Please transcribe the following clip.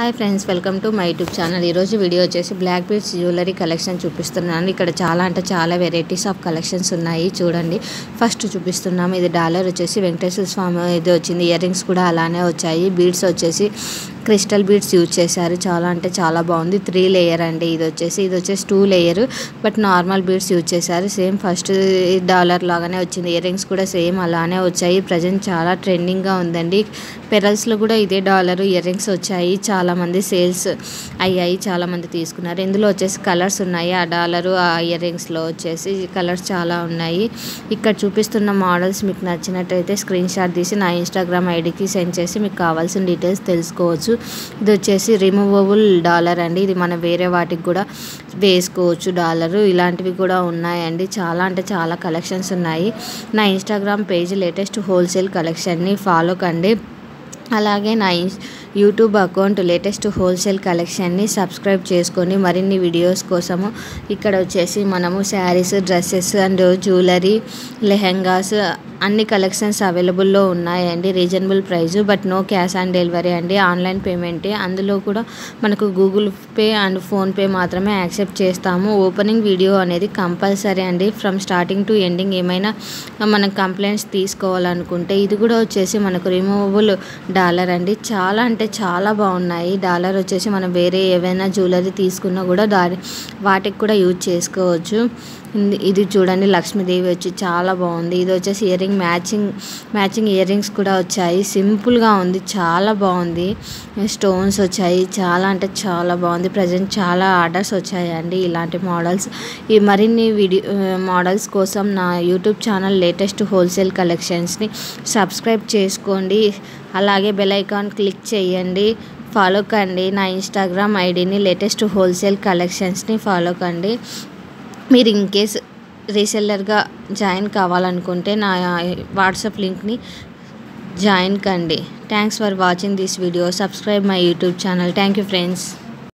Hi friends, welcome to my YouTube channel. ఈరోజు video వచ్చేసి black beads jewellery collection చూపిస్తున్నాను. ఇక్కడ చాలా అంటే చాలా వెరైటీస్ ఆఫ్ కలెక్షన్స్ ఉన్నాయి. చూడండి, ఫస్ట్ చూపిస్తున్నాము. ఇది డాలర్ వచ్చేసి వెంకటేశ్వర స్వామి ఇది వచ్చింది. ఇయర్ రింగ్స్ కూడా అలానే వచ్చాయి. బీడ్స్ వచ్చేసి క్రిస్టల్ బీడ్స్ యూజ్ చేశారు. చాలా అంటే చాలా బాగుంది. 3 లేయర్ అండి. ఇది వచ్చేసి 2 layer, but normal beads use చేశారు. సేమ్ ఫస్ట్ డాలర్ లాగానే వచ్చింది. ఇయర్ రింగ్స్ కూడా సేమ్ అలానే వచ్చాయి. ప్రజెంట్ చాలా ట్రెండింగ్గా ఉందండి. పెరల్స్లో కూడా ఇదే డాలర్ ఇయర్ రింగ్స్ వచ్చాయి. చాలామంది సేల్స్ అయ్యాయి, చాలామంది తీసుకున్నారు. ఇందులో వచ్చేసి కలర్స్ ఉన్నాయి. ఆ డాలరు ఆ ఇయర్ రింగ్స్లో వచ్చేసి కలర్స్ చాలా ఉన్నాయి. ఇక్కడ చూపిస్తున్న మోడల్స్ మీకు నచ్చినట్టయితే స్క్రీన్ షాట్ తీసి నా ఇన్స్టాగ్రామ్ ఐడికి సెండ్ చేసి మీకు కావాల్సిన డీటెయిల్స్ తెలుసుకోవచ్చు. ఇది వచ్చేసి రిమూవబుల్ డాలర్ అండి. ఇది మనం వేరే వాటికి కూడా వేసుకోవచ్చు డాలరు. ఇలాంటివి కూడా ఉన్నాయండి. చాలా అంటే చాలా కలెక్షన్స్ ఉన్నాయి. నా ఇన్స్టాగ్రామ్ పేజ్ లేటెస్ట్ హోల్సేల్ కలెక్షన్ని ఫాలో కండి. అలాగే నా యూట్యూబ్ అకౌంట్ లేటెస్ట్ హోల్సేల్ కలెక్షన్ని సబ్స్క్రైబ్ చేసుకొని మరిన్ని వీడియోస్ కోసము ఇక్కడ వచ్చేసి మనము saris, dresses and jewellery, lehengas అన్ని కలెక్షన్స్ అవైలబుల్లో ఉన్నాయండి. Reasonable price, but no cash on delivery అండి. ఆన్లైన్ పేమెంటే. అందులో కూడా మనకు గూగుల్ పే అండ్ ఫోన్పే మాత్రమే యాక్సెప్ట్ చేస్తాము. ఓపెనింగ్ వీడియో అనేది కంపల్సరీ అండి. ఫ్రమ్ స్టార్టింగ్ టు ఎండింగ్ ఏమైనా మనం కంప్లైంట్స్ తీసుకోవాలనుకుంటే ఇది కూడా వచ్చేసి మనకు రిమూవబుల్ డాలర్ అండి. చాలా అంటే చాలా బాగున్నాయి. డాలర్ వచ్చేసి మనం వేరే ఏవైనా జ్యువెలరీ తీసుకున్నా కూడా వాటికి కూడా యూజ్ చేసుకోవచ్చు. ఇది చూడండి, లక్ష్మీదేవి వచ్చి చాలా బాగుంది. ఇది వచ్చేసి ear ring matching ear rings కూడా వచ్చాయి. సింపుల్గా ఉంది, చాలా బాగుంది. స్టోన్స్ వచ్చాయి. చాలా అంటే చాలా బాగుంది. ప్రజెంట్ చాలా ఆర్డర్స్ వచ్చాయండి ఇలాంటి మోడల్స్. ఈ మరిన్ని మోడల్స్ కోసం నా యూట్యూబ్ ఛానల్ లేటెస్ట్ హోల్సేల్ కలెక్షన్స్ని సబ్స్క్రైబ్ చేసుకోండి. అలాగే బెల్ ఐకాన్ క్లిక్ చేయండి. ఫాలో కండి నా ఇన్స్టాగ్రామ్ ఐడిని లేటెస్ట్ హోల్సేల్ కలెక్షన్స్ని ఫాలో కండి. మీరు ఇన్కేస్ రీసెల్లర్గా జాయిన్ కావాలనుకుంటే నా వాట్సాప్ లింక్ని జాయిన్ కండి. Thanks for watching this video. Subscribe my YouTube channel. Thank you friends.